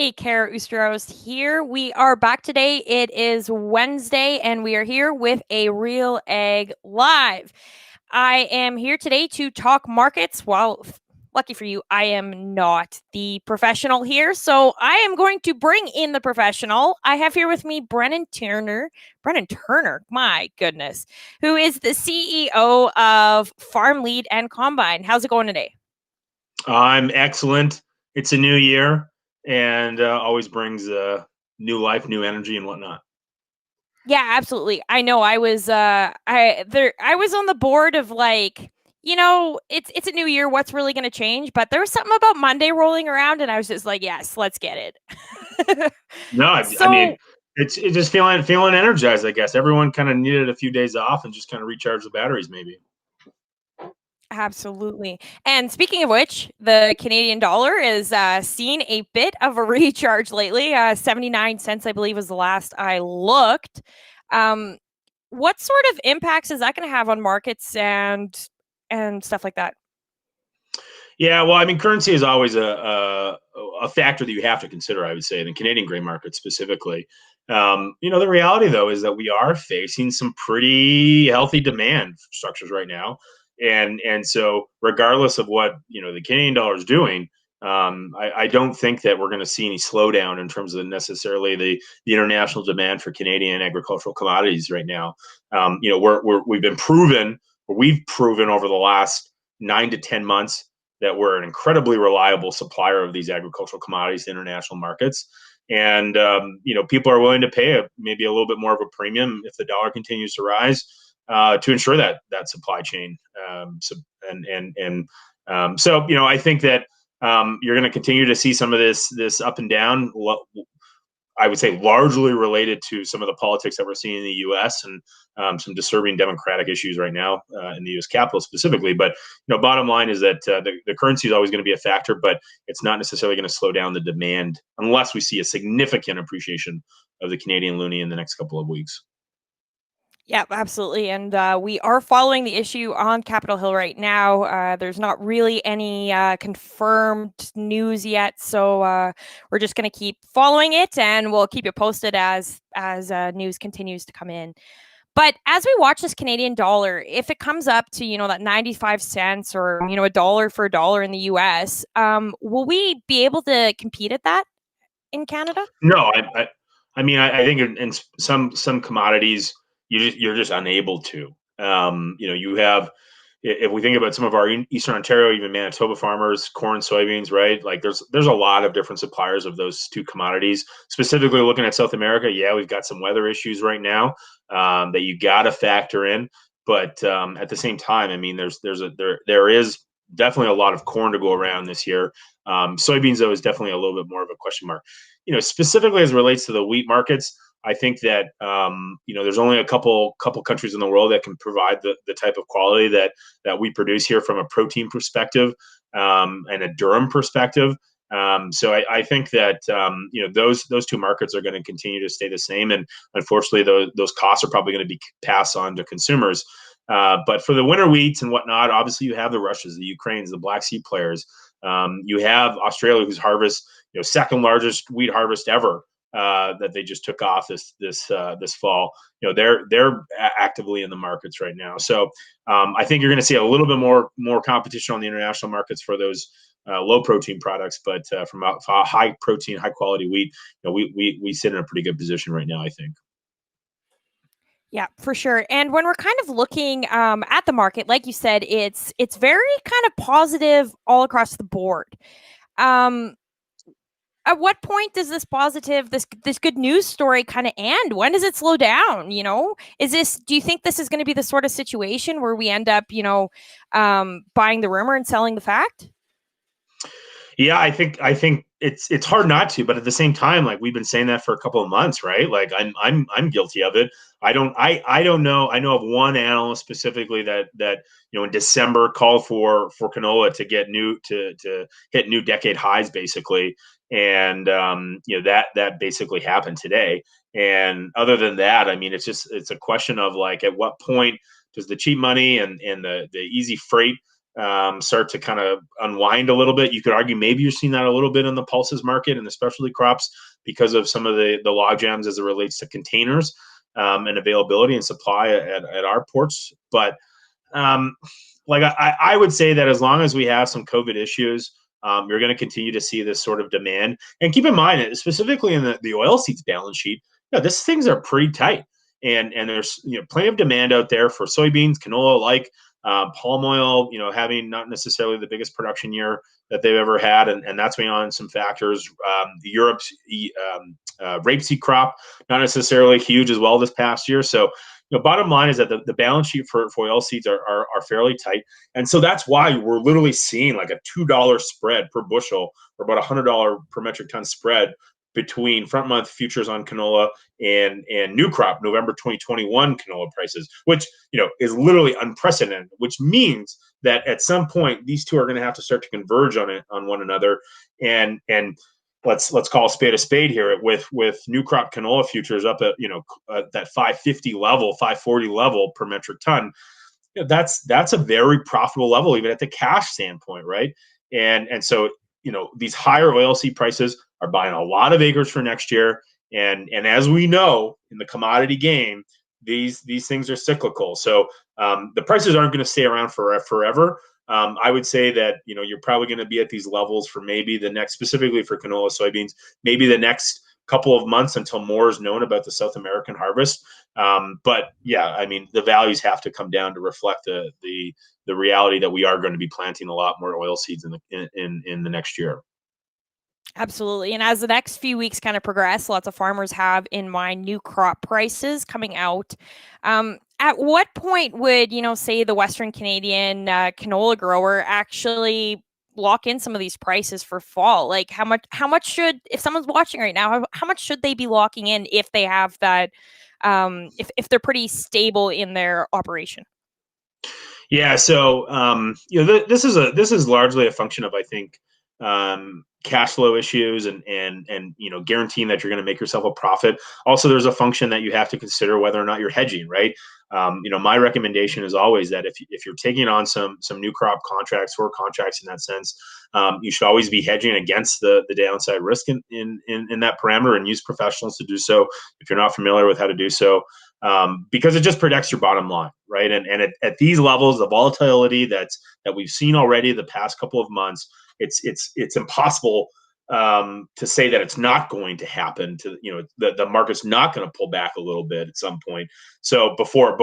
Hey, Kara Oosterhuis here. We are back today. It is Wednesday, and we are here with a RealAg Live. I am here today to talk markets. Well, lucky for you, I am not the professional here, so I am going to bring in the professional. I have here with me Brennan Turner. Brennan Turner, my goodness, who is the CEO of Farm Lead and Combyne. How's it going today? I'm excellent. It's a new year and always brings new life, new energy, and whatnot. Yeah, absolutely. I know I was on the board of like, it's a new year, what's really going to change? But there was something about Monday rolling around and I was just like, yes, let's get it. No, I mean So, it's just feeling energized. I guess everyone kind of needed a few days off and just kind of recharge the batteries, maybe. absolutely. And speaking of which, the Canadian dollar is seeing a bit of a recharge lately. 79 cents, I believe, was the last I looked. Um, what sort of impacts is that going to have on markets and stuff like that? Yeah, well, I mean, currency is always a factor that you have to consider. I would say in the Canadian grain market specifically. The reality though is that we are facing some pretty healthy demand structures right now, and so regardless of what the Canadian dollar is doing, I don't think that we're going to see any slowdown in terms of necessarily the international demand for Canadian agricultural commodities right now. We've been proven, or we've proven over the last 9 to 10 months that we're an incredibly reliable supplier of these agricultural commodities to international markets. And people are willing to pay maybe a little bit more of a premium if the dollar continues to rise to ensure that supply chain. I think that you're going to continue to see some of this up and down. I would say largely related to some of the politics that we're seeing in the U.S. and some disturbing democratic issues right now in the U.S. Capitol specifically. But bottom line is that the currency is always going to be a factor, but it's not necessarily going to slow down the demand unless we see a significant appreciation of the Canadian loonie in the next couple of weeks. Yeah, absolutely. And we are following the issue on Capitol Hill right now. There's not really any confirmed news yet, so we're just going to keep following it, and we'll keep you posted as news continues to come in. But as we watch this Canadian dollar, if it comes up to that 95 cents or a dollar for a dollar in the U.S., will we be able to compete at that in Canada? No, I mean, I think in some commodities you're just unable to. You have if we think about some of our Eastern Ontario, even Manitoba farmers, corn, soybeans, right? Like there's a lot of different suppliers of those two commodities. Specifically looking at South America, yeah, we've got some weather issues right now that you got to factor in. But at the same time, I mean, there is definitely a lot of corn to go around this year. Soybeans, though, is definitely a little bit more of a question mark. Specifically as it relates to the wheat markets, I think that there's only a couple countries in the world that can provide the type of quality that we produce here from a protein perspective and a durum perspective. I think that those two markets are going to continue to stay the same, and unfortunately, those costs are probably going to be passed on to consumers. But for the winter wheats and whatnot, obviously you have the Russias, the Ukraines, the Black Sea players. You have Australia, whose harvest, second largest wheat harvest ever, that they just took off this fall. They're actively in the markets right now. So I think you're going to see a little bit more competition on the international markets for those low protein products, but from a high protein, high quality wheat, we sit in a pretty good position right now, I think. Yeah, for sure. And when we're kind of looking at the market, like you said, it's very kind of positive all across the board. Um, at what point does this positive, this good news story kind of end? When does it slow down? Do you think this is going to be the sort of situation where we end up, buying the rumor and selling the fact? Yeah, I think it's hard not to, but at the same time, like we've been saying that for a couple of months, right? Like I'm guilty of it. I don't know. I know of one analyst specifically that in December called for canola to get to hit new decade highs basically, and that basically happened today. And other than that, I mean, it's a question of like at what point does the cheap money and the easy freight start to kind of unwind a little bit. You could argue maybe you're seeing that a little bit in the pulses market and the specialty crops because of some of the log jams as it relates to containers and availability and supply at our ports. But like I would say that as long as we have some COVID issues, you're going to continue to see this sort of demand. And keep in mind, specifically in the oilseeds balance sheet, these things are pretty tight. And there's plenty of demand out there for soybeans, canola, like palm oil, having not necessarily the biggest production year that they've ever had, and that's beyond some factors. Europe's rapeseed crop not necessarily huge as well this past year. So bottom line is that the balance sheet for oilseeds are fairly tight. And so that's why we're literally seeing like a $2 spread per bushel or about $100 per metric ton spread between front month futures on canola and new crop November 2021 canola prices, which is literally unprecedented, which means that at some point these two are going to have to start to converge on one another. And let's call a spade here with new crop canola futures up at that 550 level, 540 level per metric ton. That's a very profitable level even at the cash standpoint, right? And so these higher oilseed prices are buying a lot of acres for next year. And as we know in the commodity game, these things are cyclical. So the prices aren't going to stay around forever. I would say that you're probably going to be at these levels for maybe the next, specifically for canola, soybeans, maybe the next couple of months until more is known about the South American harvest. But yeah, I mean, the values have to come down to reflect the reality that we are going to be planting a lot more oil seeds in the next year. Absolutely. And as the next few weeks kind of progress, lots of farmers have in mind new crop prices coming out. At what point would, say the Western Canadian canola grower actually lock in some of these prices for fall? Like how much should, if someone's watching right now, how much should they be locking in if they have that, if they're pretty stable in their operation? Yeah. So, this is largely a function of, I think, cash flow issues and guaranteeing that you're going to make yourself a profit. Also, there's a function that you have to consider whether or not you're hedging, right? My recommendation is always that if you're taking on some new crop contracts or contracts in that sense, you should always be hedging against the downside risk in that parameter and use professionals to do so if you're not familiar with how to do so. Because it just protects your bottom line, right? And at these levels, the volatility that we've seen already the past couple of months, it's impossible to say that it's not going to happen. The market's not going to pull back a little bit at some point. So before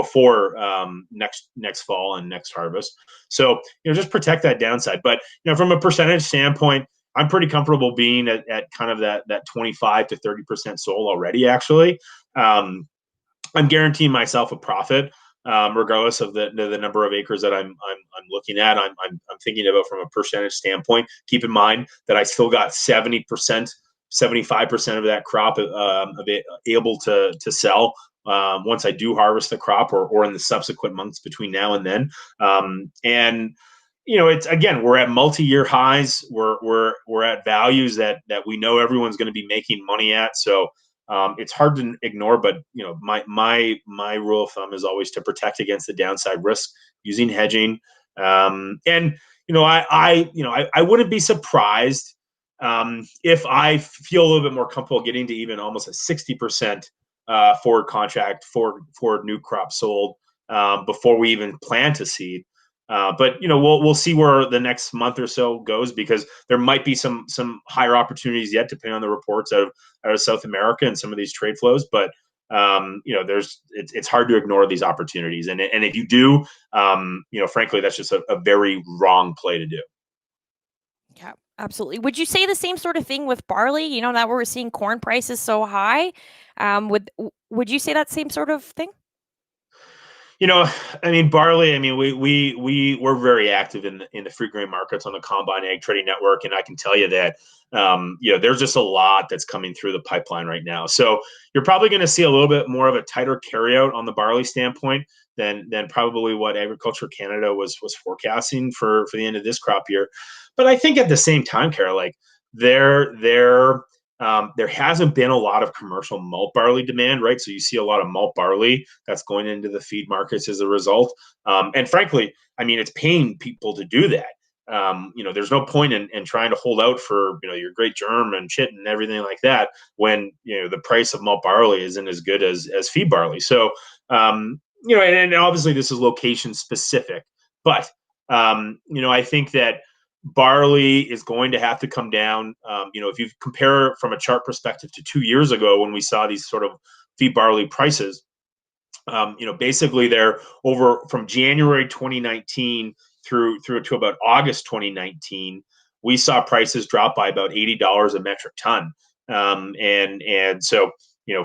next fall and next harvest, so just protect that downside. But from a percentage standpoint, I'm pretty comfortable being at kind of that 25 to 30% sold already. Actually. I'm guaranteeing myself a profit, regardless of the number of acres that I'm looking at. I'm thinking about from a percentage standpoint. Keep in mind that I still got 70%, 75% of that crop able to sell once I do harvest the crop or in the subsequent months between now and then. And it's again, we're at multi-year highs. We're at values that we know everyone's going to be making money at. So. It's hard to ignore, but my rule of thumb is always to protect against the downside risk using hedging. And I wouldn't be surprised if I feel a little bit more comfortable getting to even almost a 60% forward contract for new crop sold before we even plan to seed. But we'll see where the next month or so goes, because there might be some higher opportunities yet, depending on the reports out of South America and some of these trade flows. But it's hard to ignore these opportunities, and if you do, frankly, that's just a very wrong play to do. Yeah, absolutely. Would you say the same sort of thing with barley? That we're seeing corn prices so high. Would you say that same sort of thing? I mean, barley. I mean, we're very active in the fruit grain markets on the Combyne Ag Trading Network, and I can tell you that there's just a lot that's coming through the pipeline right now. So you're probably going to see a little bit more of a tighter carryout on the barley standpoint than probably what Agriculture Canada was forecasting for the end of this crop year. But I think at the same time, Kara, like they're There hasn't been a lot of commercial malt barley demand, right? So you see a lot of malt barley that's going into the feed markets as a result. And frankly, I mean, it's paying people to do that. There's no point in trying to hold out for, your great germ and shit and everything like that when, the price of malt barley isn't as good as feed barley. So, and obviously this is location specific, but, I think that barley is going to have to come down. If you compare from a chart perspective to 2 years ago when we saw these sort of feed barley prices, basically they're over from January 2019 through to about August 2019. We saw prices drop by about $80 a metric ton, and so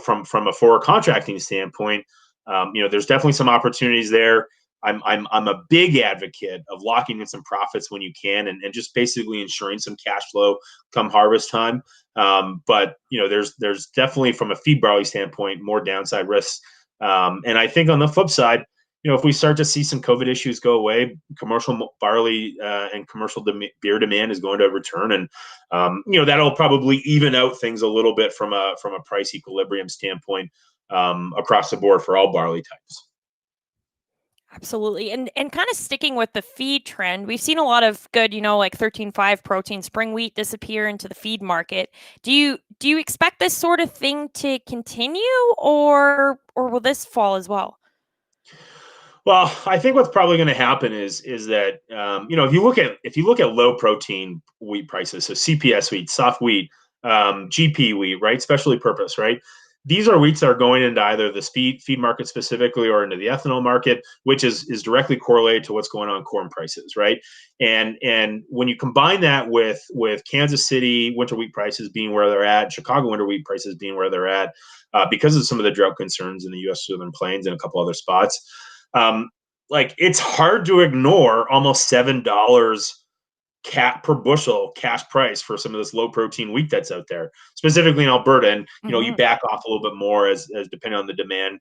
from a forward contracting standpoint, there's definitely some opportunities there. I'm a big advocate of locking in some profits when you can, and just basically ensuring some cash flow come harvest time. But there's definitely from a feed barley standpoint more downside risks. And I think on the flip side, if we start to see some COVID issues go away, commercial barley and commercial beer demand is going to return, and that'll probably even out things a little bit from a price equilibrium standpoint across the board for all barley types. Absolutely. And kind of sticking with the feed trend, we've seen a lot of good, like 13.5 protein spring wheat disappear into the feed market. Do you expect this sort of thing to continue, or will this fall as well? Well, I think what's probably going to happen is that if you look at low protein wheat prices, so CPS wheat, soft wheat, GP wheat, right, specialty purpose, right. These are wheats that are going into either the feed market specifically or into the ethanol market, which is directly correlated to what's going on in corn prices, right? And when you combine that with Kansas City winter wheat prices being where they're at, Chicago winter wheat prices being where they're at, because of some of the drought concerns in the U.S. Southern Plains and a couple other spots, it's hard to ignore almost $7 per bushel cash price for some of this low protein wheat that's out there, specifically in Alberta. And you back off a little bit more as depending on the demand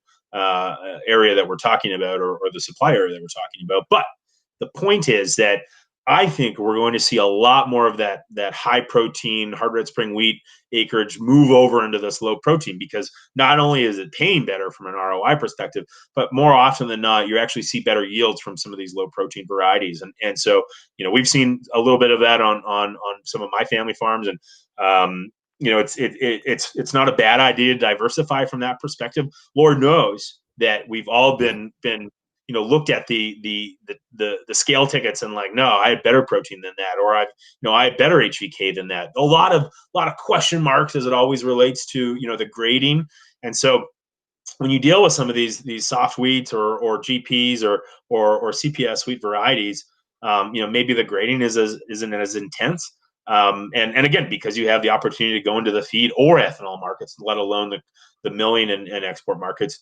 area that we're talking about, or the supply area that we're talking about. But the point is that I think we're going to see a lot more of that high protein hard red spring wheat acreage move over into this low protein, because not only is it paying better from an ROI perspective, but more often than not, you actually see better yields from some of these low protein varieties. And so, we've seen a little bit of that on some of my family farms, and it's not a bad idea to diversify from that perspective. Lord knows that we've all been looked at the scale tickets and like, no, I had better protein than that, or I had better HVK than that. A lot of question marks as it always relates to the grading. And so when you deal with some of these soft wheats or GPs or CPS wheat varieties, maybe the grading isn't as intense. And again, because you have the opportunity to go into the feed or ethanol markets, let alone the milling and export markets,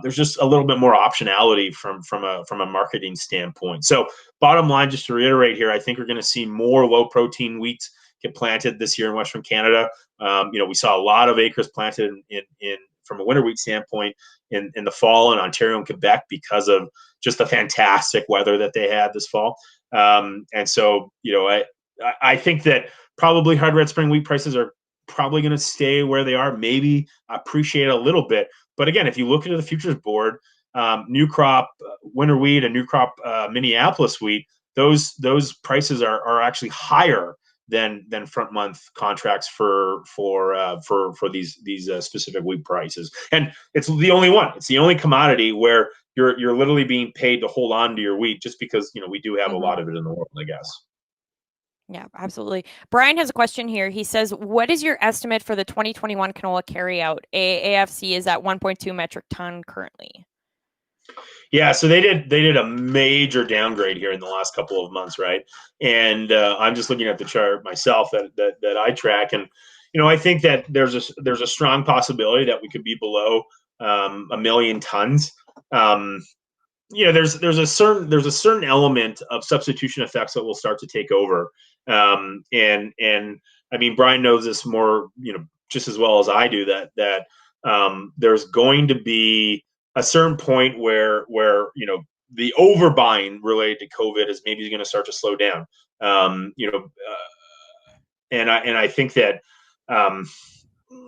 there's just a little bit more optionality from a marketing standpoint. So bottom line, just to reiterate here, I think we're going to see more low protein wheats get planted this year in Western Canada. We saw a lot of acres planted in from a winter wheat standpoint in the fall in Ontario and Quebec because of just the fantastic weather that they had this fall. And so, I think that probably hard red spring wheat prices are probably going to stay where they are, maybe appreciate a little bit. But again, if you look into the futures board, new crop winter wheat and new crop Minneapolis wheat, those prices are actually higher than front month contracts for these specific wheat prices. And it's the only one. It's the only commodity where you're literally being paid to hold on to your wheat, just because we do have a lot of it in the world, I guess. Yeah, absolutely. Brian has a question here. He says, what is your estimate for the 2021 canola carryout? AFC is at 1.2 metric ton currently. Yeah, so they did a major downgrade here in the last couple of months, right? And I'm just looking at the chart myself that I track, and I think that there's a strong possibility that we could be below 1 million tons. There's a certain element of substitution effects that will start to take over, and I mean, Brian knows this more just as well as I do, that there's going to be a certain point where the overbuying related to COVID is maybe going to start to slow down. And I think that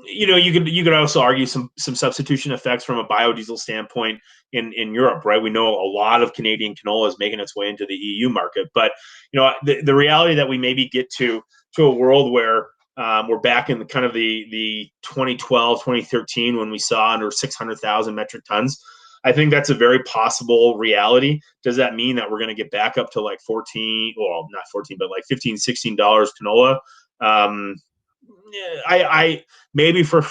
you could also argue some substitution effects from a biodiesel standpoint in Europe, right? We know a lot of Canadian canola is making its way into the EU market, but the reality that we maybe get to a world where we're back in the kind of the 2012, 2013 when we saw under 600,000 metric tons. I think that's a very possible reality. Does that mean that we're going to get back up to like 14, well, not 14, but like 15, $16 canola? I maybe for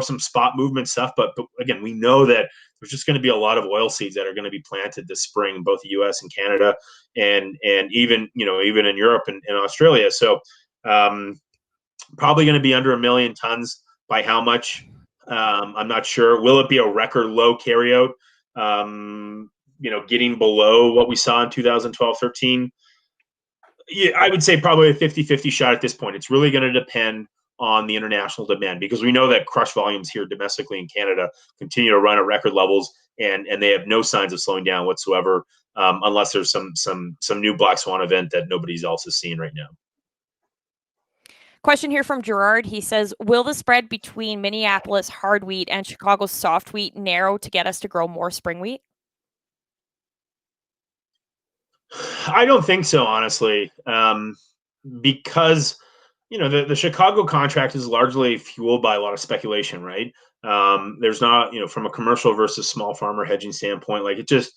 some spot movement stuff, but again, we know that there's just going to be a lot of oil seeds that are going to be planted this spring, both the U.S. and Canada, and even even in Europe and Australia. So probably going to be under 1 million tons. By how much? I'm not sure. Will it be a record low carryout? Getting below what we saw in 2012-13. Yeah, I would say probably a 50-50 shot at this point. It's really going to depend on the international demand, because we know that crush volumes here domestically in Canada continue to run at record levels, and they have no signs of slowing down whatsoever, unless there's some new black swan event that nobody's else is seeing right now. Question here from Gerard. He says, will the spread between Minneapolis hard wheat and Chicago soft wheat narrow to get us to grow more spring wheat? I don't think so, honestly, because the Chicago contract is largely fueled by a lot of speculation, right? There's not, from a commercial versus small farmer hedging standpoint, like it's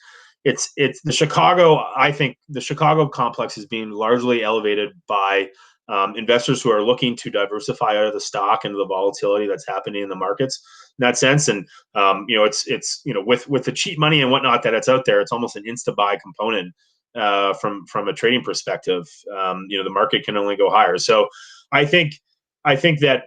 the Chicago. I think the Chicago complex is being largely elevated by investors who are looking to diversify out of the stock and the volatility that's happening in the markets in that sense. And it's with the cheap money and whatnot that it's out there, it's almost an insta buy component from a trading perspective. The market can only go higher. So I think that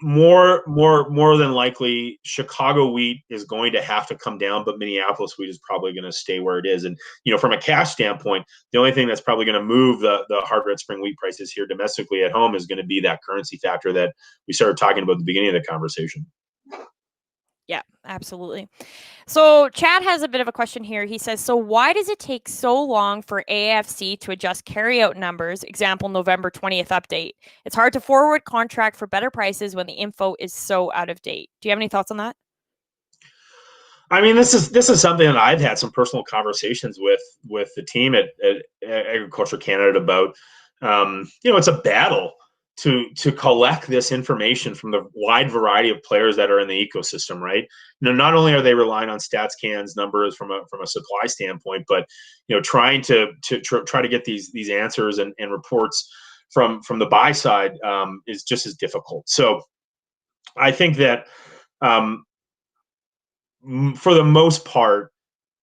more than likely Chicago wheat is going to have to come down, but Minneapolis wheat is probably going to stay where it is. And from a cash standpoint, the only thing that's probably going to move the hard red spring wheat prices here domestically at home is going to be that currency factor that we started talking about at the beginning of the conversation. Yeah, absolutely. So Chad has a bit of a question here. He says, so why does it take so long for AFC to adjust carryout numbers? Example, November 20th update. It's hard to forward contract for better prices when the info is so out of date. Do you have any thoughts on that? I mean, this is something that I've had some personal conversations with the team at Agriculture Canada about. It's a battle to collect this information from the wide variety of players that are in the ecosystem, right? Not only are they relying on StatsCan's numbers from a supply standpoint, but trying to try to get these answers and reports from the buy side is just as difficult. So I think that for the most part,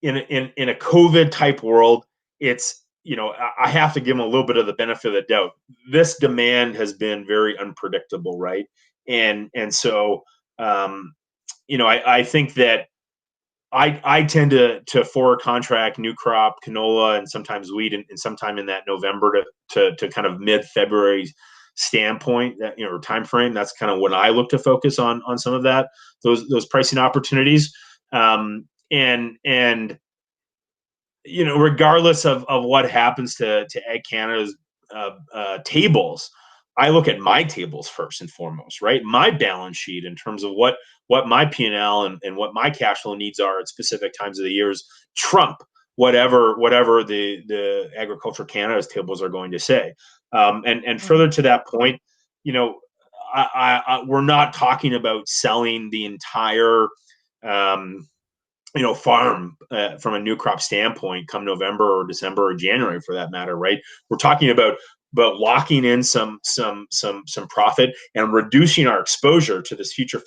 in a COVID type world, it's I have to give them a little bit of the benefit of the doubt. This demand has been very unpredictable, right? And so I think that I tend to forward contract new crop canola and sometimes wheat and sometime in that November to kind of mid-February standpoint, that or time frame. That's kind of when I look to focus on some of those pricing opportunities. And regardless of what happens to Ag Canada's tables, I look at my tables first and foremost, right? My balance sheet in terms of what my P&L and what my cash flow needs are at specific times of the years trump whatever the Agriculture Canada's tables are going to say. And further to that point, we're not talking about selling the entire farm from a new crop standpoint come November or December or January for that matter, right? We're talking about locking in some profit and reducing our exposure to this future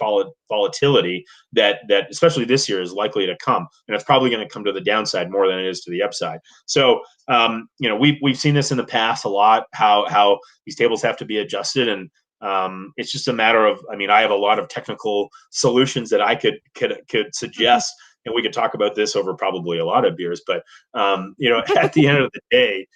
volatility that especially this year is likely to come, and it's probably going to come to the downside more than it is to the upside. So we've seen this in the past a lot, how these tables have to be adjusted, and it's just a matter of, I have a lot of technical solutions that I could suggest, and we could talk about this over probably a lot of beers, but at the end of the day,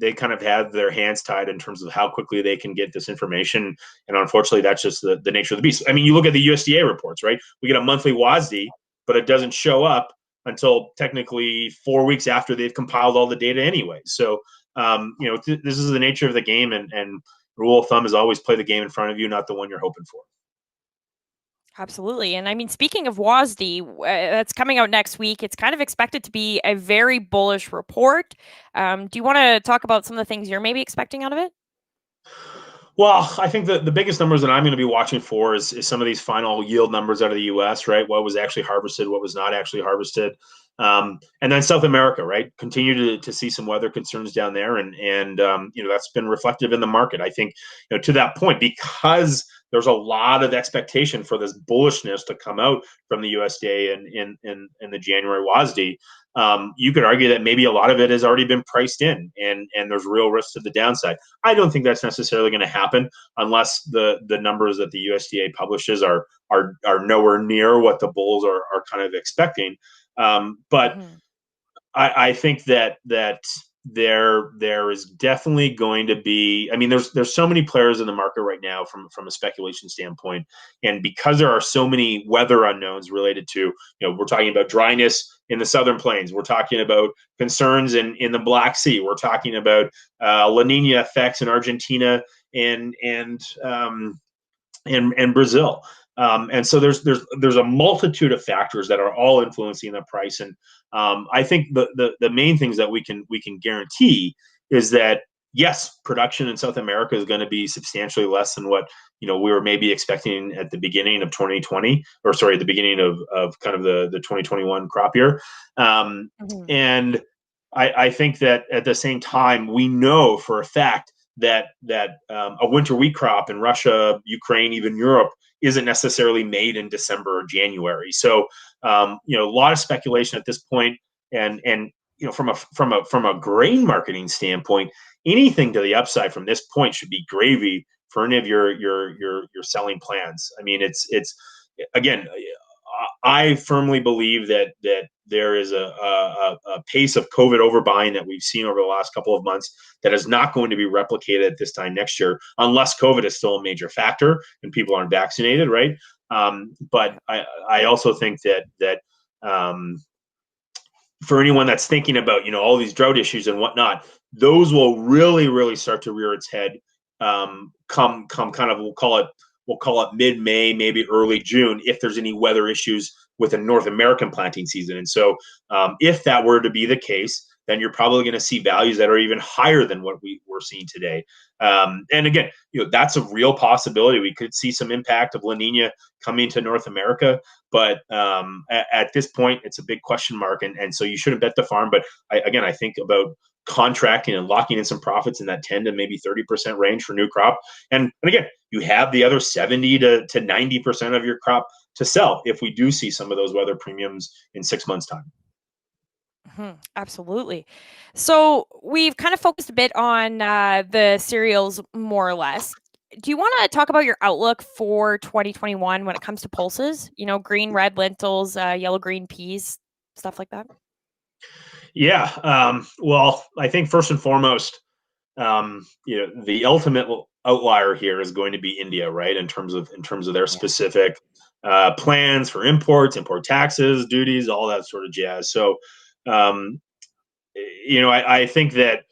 they kind of have their hands tied in terms of how quickly they can get this information. And unfortunately, that's just the nature of the beast. You look at the USDA reports, right? We get a monthly WASDE, but it doesn't show up until technically 4 weeks after they've compiled all the data anyway. So, this is the nature of the game. And rule of thumb is always play the game in front of you, not the one you're hoping for. Absolutely. And I mean, speaking of WASD, that's coming out next week. It's kind of expected to be a very bullish report. Do you want to talk about some of the things you're maybe expecting out of it? Well, I think the biggest numbers that I'm going to be watching for is some of these final yield numbers out of the U.S., right? What was actually harvested, what was not actually harvested. And then South America, right? Continue to see some weather concerns down there. And that's been reflective in the market. I think, to that point, because there's a lot of expectation for this bullishness to come out from the USDA in the January WASD. You could argue that maybe a lot of it has already been priced in, and there's real risk to the downside. I don't think that's necessarily going to happen unless the numbers that the USDA publishes are nowhere near what the bulls are kind of expecting. But Mm-hmm. I think that there is definitely going to be. I mean, there's so many players in the market right now from a speculation standpoint, and because there are so many weather unknowns related to, we're talking about dryness in the southern plains, we're talking about concerns in the Black Sea, we're talking about La Nina effects in Argentina and Brazil. And so there's a multitude of factors that are all influencing the price. And I think the main things that we can guarantee is that, yes, production in South America is going to be substantially less than what we were maybe expecting at the beginning of 2020, or sorry, the beginning of kind of the 2021 crop year. Mm-hmm. And I think that at the same time, we know for a fact that a winter wheat crop in Russia, Ukraine, even Europe isn't necessarily made in December or January. So a lot of speculation at this point, and from a grain marketing standpoint, anything to the upside from this point should be gravy for any of your selling plans. I mean, it's again, I firmly believe that there is a pace of COVID overbuying that we've seen over the last couple of months that is not going to be replicated at this time next year, unless COVID is still a major factor and people aren't vaccinated, right? But I also think that for anyone that's thinking about all these drought issues and whatnot, those will really start to rear its head come kind of we'll call it mid-May, maybe early June, if there's any weather issues with a North American planting season. And so if that were to be the case, then you're probably going to see values that are even higher than what we're seeing today. And again, that's a real possibility. We could see some impact of La Nina coming to North America, but at this point, it's a big question mark. And so you shouldn't bet the farm. But I think about contracting and locking in some profits in that 10 to maybe 30% range for new crop. And again, you have the other 70 to 90% of your crop to sell if we do see some of those weather premiums in 6 months' time. Absolutely. So we've kind of focused a bit on the cereals, more or less. Do you want to talk about your outlook for 2021 when it comes to pulses? Green, red lentils, yellow, green peas, stuff like that. Yeah. Well, I think first and foremost, the ultimate outlier here is going to be India, right? In terms of their Yeah. specific plans for imports, import taxes, duties, all that sort of jazz. So, I think that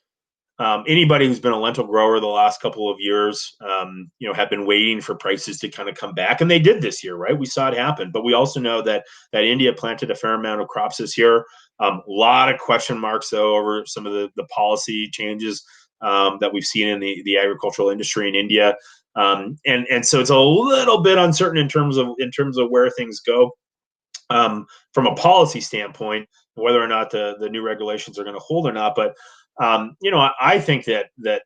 anybody who's been a lentil grower the last couple of years, have been waiting for prices to kind of come back, and they did this year, right? We saw it happen, but we also know that India planted a fair amount of crops this year. A lot of question marks though over some of the policy changes that we've seen in the agricultural industry in India, and so it's a little bit uncertain in terms of where things go from a policy standpoint, whether or not the new regulations are going to hold or not. But I think that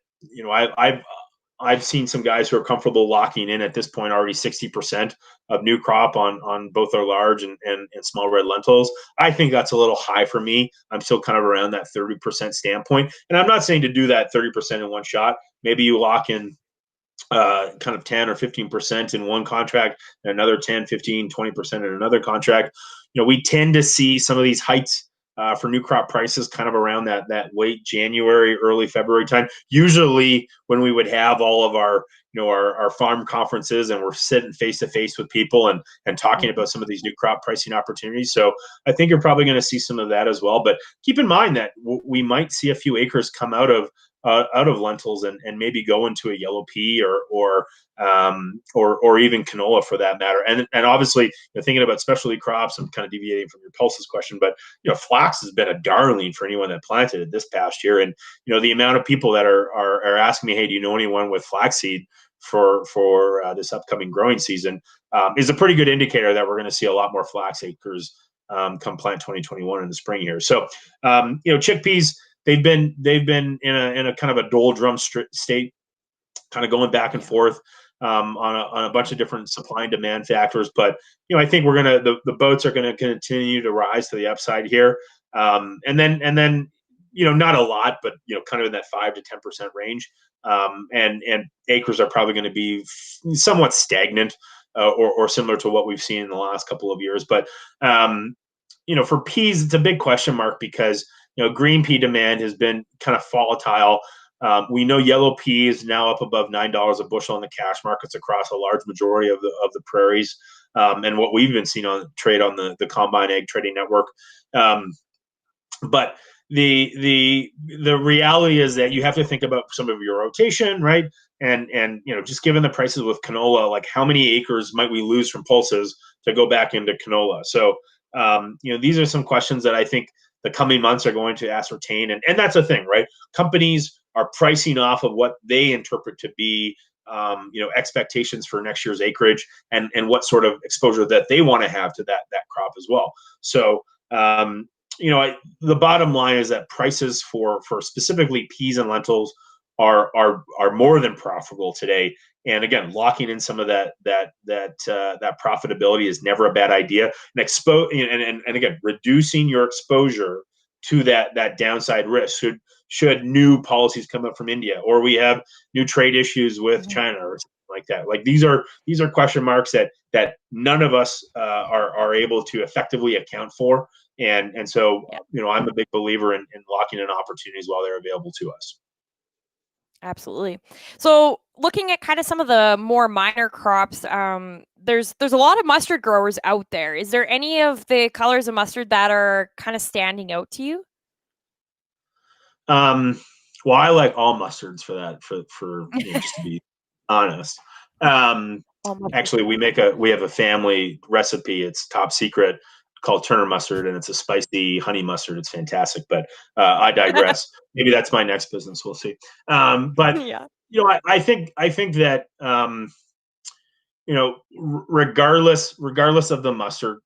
I've seen some guys who are comfortable locking in at this point already 60% of new crop on both our large and small red lentils. I think that's a little high for me. I'm still kind of around that 30% standpoint. And I'm not saying to do that 30% in one shot. Maybe you lock in kind of 10 or 15% in one contract and another 10, 15, 20% in another contract. We tend to see some of these heights for new crop prices kind of around that late January, early February time. Usually when we would have all of our farm conferences and we're sitting face to face with people and talking about some of these new crop pricing opportunities. So I think you're probably going to see some of that as well. But keep in mind that we might see a few acres come out of out of lentils and maybe go into a yellow pea or even canola for that matter. And obviously, thinking about specialty crops, I'm kind of deviating from your pulses question, but flax has been a darling for anyone that planted it this past year. And the amount of people that are asking me, hey, do you know anyone with flaxseed for this upcoming growing season, is a pretty good indicator that we're going to see a lot more flax acres come plant 2021 in the spring here. So chickpeas, they've been in a kind of a doldrum state, kind of going back and forth on a bunch of different supply and demand factors. But I think we're gonna the boats are gonna continue to rise to the upside here, and then not a lot, but kind of in that 5 to 10% range, and acres are probably going to be somewhat stagnant or similar to what we've seen in the last couple of years. But for peas, it's a big question mark because green pea demand has been kind of volatile. We know yellow pea is now up above $9 a bushel in the cash markets across a large majority of the prairies, and what we've been seeing on trade on the Combyne Ag Trading Network. But the reality is that you have to think about some of your rotation, right? And just given the prices with canola, like how many acres might we lose from pulses to go back into canola? So these are some questions that I think the coming months are going to ascertain, and that's the thing, right? Companies are pricing off of what they interpret to be expectations for next year's acreage and what sort of exposure that they want to have to that crop as well. So the bottom line is that prices for specifically peas and lentils are more than profitable today. And again, locking in some of that profitability is never a bad idea. And again, reducing your exposure to that downside risk should new policies come up from India, or we have new trade issues with China or something like that. Like these are question marks that none of us are able to effectively account for. And so, I'm a big believer in locking in opportunities while they're available to us. Absolutely. So looking at kind of some of the more minor crops, there's a lot of mustard growers out there. Is there any of the colors of mustard that are kind of standing out to you? Well, I like all mustards for that, for just to be honest. Actually, we have a family recipe. It's top secret, called Turner mustard, and it's a spicy honey mustard. It's fantastic, but I digress. Maybe that's my next business. We'll see. But Yeah. I think that regardless of the mustard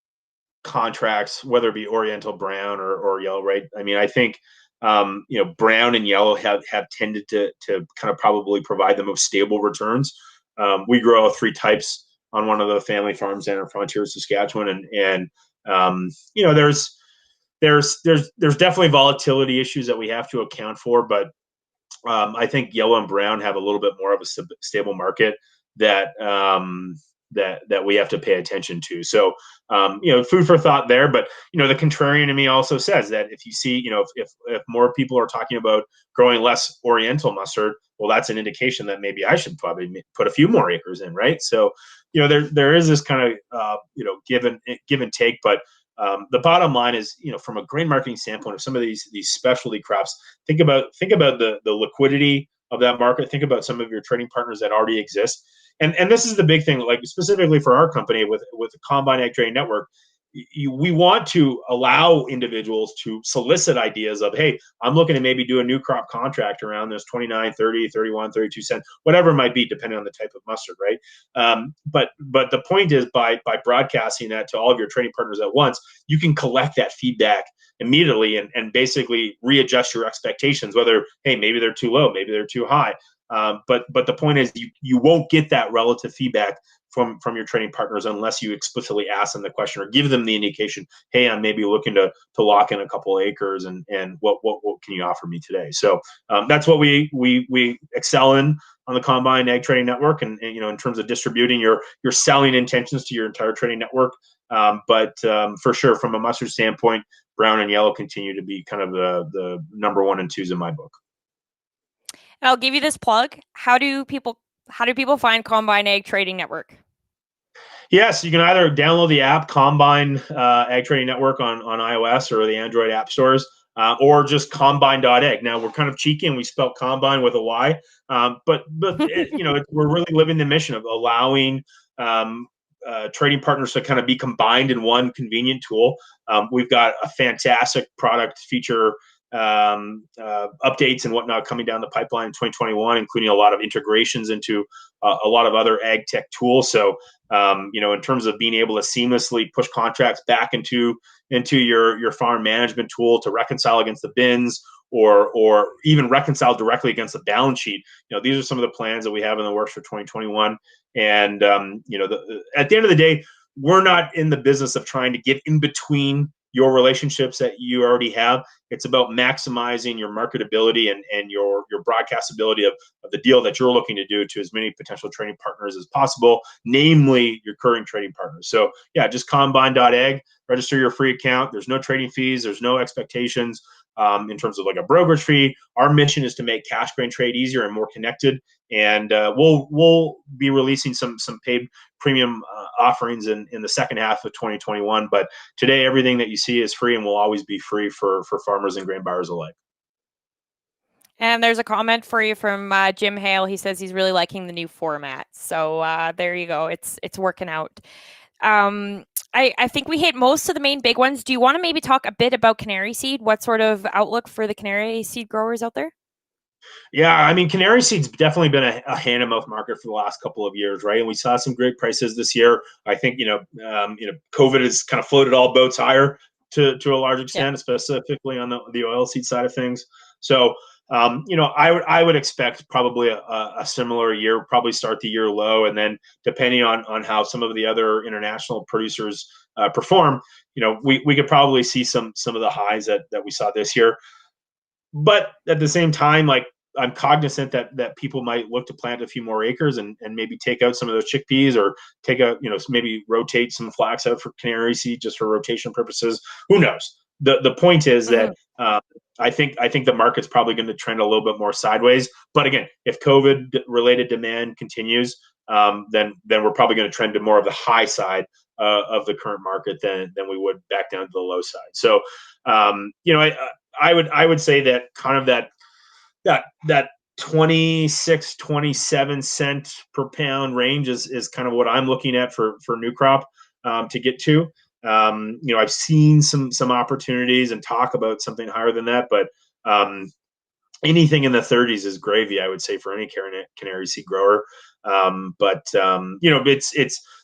contracts, whether it be Oriental brown or yellow, right? I mean, I think brown and yellow have tended to kind of probably provide the most stable returns. We grow 3 types on one of the family farms down in Frontier, Saskatchewan, and there's definitely volatility issues that we have to account for, but I think yellow and brown have a little bit more of a stable market that we have to pay attention to. So, food for thought there. But the contrarian in me also says that if you see, if more people are talking about growing less Oriental mustard, well, that's an indication that maybe I should probably put a few more acres in, right? So, there is this kind of give and take, but the bottom line is, from a grain marketing standpoint of some of these specialty crops, think about the liquidity of that market. Think about some of your trading partners that already exist. And this is the big thing, like specifically for our company with the Combyne Ag Trading Network, we want to allow individuals to solicit ideas of, hey, I'm looking to maybe do a new crop contract around this 29, 30, 31, 32 cents, whatever it might be, depending on the type of mustard, right? But the point is, by broadcasting that to all of your trading partners at once, you can collect that feedback immediately and basically readjust your expectations, whether, hey, maybe they're too low, maybe they're too high. But the point is, you won't get that relative feedback from your trading partners unless you explicitly ask them the question or give them the indication, hey, I'm maybe looking to lock in a couple of acres, and what can you offer me today? So that's what we excel in on the Combyne Ag Trading Network, and in terms of distributing your selling intentions to your entire trading network. But for sure, from a mustard standpoint, brown and yellow continue to be kind of the number 1 and 2s in my book. And I'll give you this plug. How do people find Combyne Ag Trading Network? Yes, you can either download the app Combyne Ag Trading Network on iOS or the Android app stores. or just Combyne.ag. Now we're kind of cheeky and we spell Combyne with a Y, but we're really living the mission of allowing trading partners to kind of be combined in one convenient tool. We've got a fantastic product feature updates and whatnot coming down the pipeline in 2021, including a lot of integrations into a lot of other ag tech tools. So, in terms of being able to seamlessly push contracts back into your farm management tool to reconcile against the bins, or even reconcile directly against the balance sheet. These are some of the plans that we have in the works for 2021. And at the end of the day, we're not in the business of trying to get in between your relationships that you already have. It's about maximizing your marketability and your broadcastability of the deal that you're looking to do to as many potential trading partners as possible, namely your current trading partners. So yeah, just Combyne.ag, register your free account. There's no trading fees. There's no expectations in terms of like a brokerage fee. Our mission is to make cash grain trade easier and more connected. And we'll be releasing some paid premium offerings in the second half of 2021. But today, everything that you see is free and will always be free for farmers and grain buyers alike. And there's a comment for you from Jim Hale. He says he's really liking the new format. So there you go. It's working out. I think we hit most of the main big ones. Do you want to maybe talk a bit about Canary Seed? What sort of outlook for the Canary Seed growers out there? Yeah, I mean, Canary Seed's definitely been a hand-to-mouth market for the last couple of years, right? And we saw some great prices this year. I think COVID has kind of floated all boats higher to a large extent, specifically on the oil seed side of things. So, I would expect probably a similar year. Probably start the year low, and then depending on how some of the other international producers perform, we could probably see some of the highs that we saw this year. But at the same time, like, I'm cognizant that people might look to plant a few more acres and maybe take out some of those chickpeas, or take out, maybe rotate some flax out for Canary Seed just for rotation purposes. Who knows? The point is that I think the market's probably going to trend a little bit more sideways. But again, if COVID related demand continues, then we're probably going to trend to more of the high side of the current market than we would back down to the low side. So, I would say that kind of that 26, 27 cent per pound range is kind of what I'm looking at for new crop to get to. I've seen some opportunities and talk about something higher than that, but anything in the 30s is gravy, I would say, for any Canary Seed grower. It's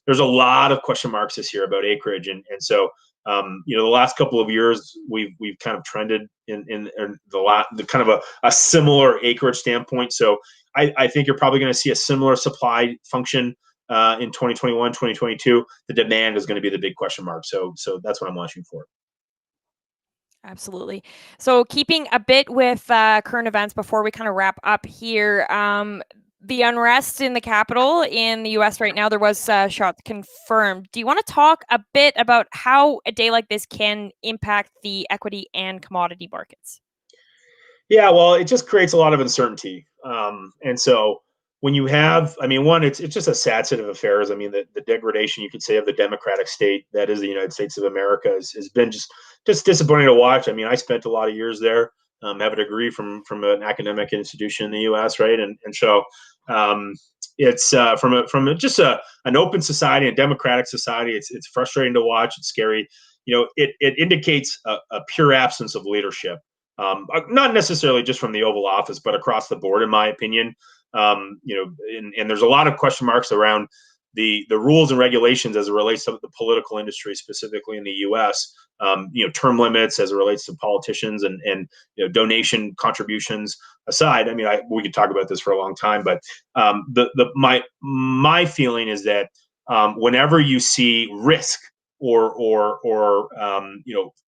there's a lot of question marks this year about acreage, and so the last couple of years we've kind of trended in the kind of a similar acreage standpoint. So I think you're probably going to see a similar supply function in 2021, 2022. The demand is going to be the big question mark. So that's what I'm watching for. Absolutely. So keeping a bit with current events before we kind of wrap up here, the unrest in the capital in the U.S. right now, there was shots confirmed. Do you want to talk a bit about how a day like this can impact the equity and commodity markets? Yeah, well, it just creates a lot of uncertainty. And so when you have, I mean, one, it's just a sad state of affairs. I mean, the degradation, you could say, of the democratic state that is the United States of America has been just disappointing to watch. I mean, I spent a lot of years there, have a degree from an academic institution in the U.S., right? And so it's from just an open society and democratic society. It's frustrating to watch. It's scary. It indicates a pure absence of leadership. Not necessarily just from the Oval Office, but across the board, in my opinion. And there's a lot of question marks around the rules and regulations as it relates to the political industry, specifically in the U.S. Term limits as it relates to politicians and donation contributions aside. I mean, we could talk about this for a long time, but my feeling is that whenever you see risk or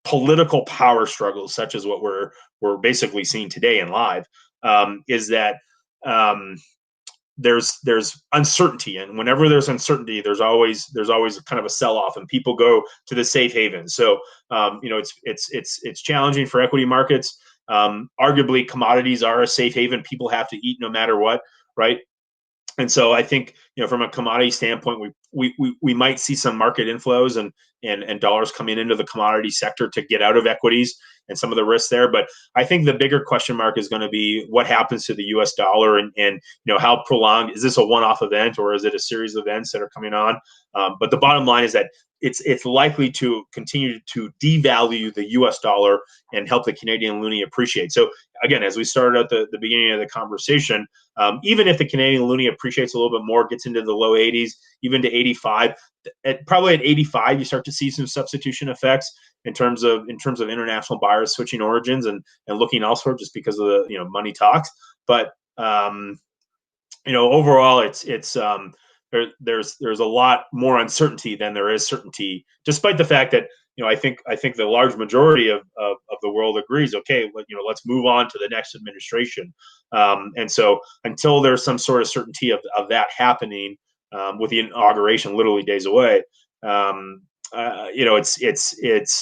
political power struggles, such as what we're basically seeing today in live, is that there's uncertainty, and whenever there's uncertainty, there's always kind of a sell-off, and people go to the safe haven. So it's challenging for equity markets. Arguably, commodities are a safe haven. People have to eat no matter what, right? And so I think, from a commodity standpoint, we might see some market inflows and dollars coming into the commodity sector to get out of equities. some of the risks there. But I think the bigger question mark is going to be what happens to the U.S. dollar, and how prolonged is this a one-off event, or is it a series of events that are coming on? But the bottom line is that it's likely to continue to devalue the U.S. dollar and help the Canadian loonie appreciate. So again, as we started at the beginning of the conversation, even if the Canadian loonie appreciates a little bit more, gets into the low 80s, even to 85, probably at 85, you start to see some substitution effects in terms of international buyers switching origins and looking elsewhere just because of the money talks. But overall, there's a lot more uncertainty than there is certainty, despite the fact that I think the large majority of the world agrees. Okay, let's move on to the next administration. And so until there's some sort of certainty of that happening, with the inauguration literally days away, it's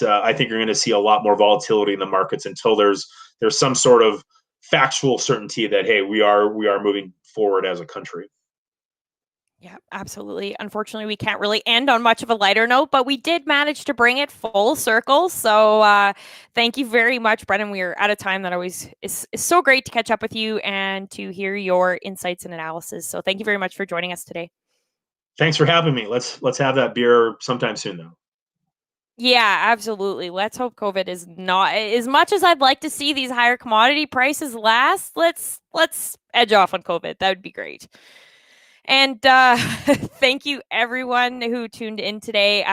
I think you're going to see a lot more volatility in the markets until there's some sort of factual certainty that, hey, we are moving forward as a country. Yeah, absolutely. Unfortunately, we can't really end on much of a lighter note, but we did manage to bring it full circle. So thank you very much, Brennan. We are out of time. That always is so great to catch up with you and to hear your insights and analysis. So thank you very much for joining us today. Thanks for having me. Let's have that beer sometime soon, though. Yeah, absolutely. Let's hope COVID is not as much as I'd like to see these higher commodity prices last. Let's edge off on COVID. That would be great. And thank you everyone who tuned in today.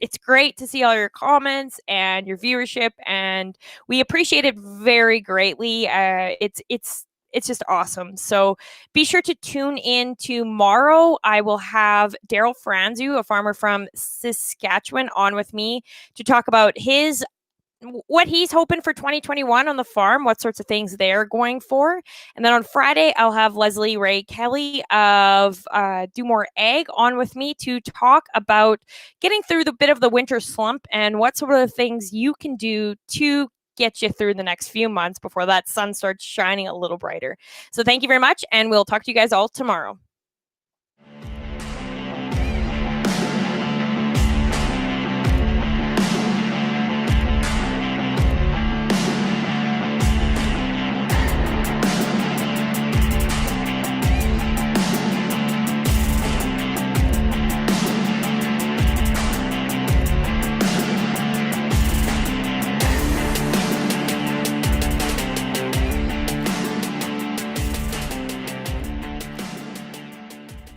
It's great to see all your comments and your viewership, and we appreciate it very greatly. It's just awesome. So be sure to tune in tomorrow. I will have Daryl Franzu, a farmer from Saskatchewan, on with me to talk about what he's hoping for 2021 on the farm, what sorts of things they're going for. And then on Friday, I'll have Leslie Ray Kelly of Do More Ag on with me to talk about getting through the bit of the winter slump and what sort of things you can do to get you through the next few months before that sun starts shining a little brighter. So thank you very much, and we'll talk to you guys all tomorrow.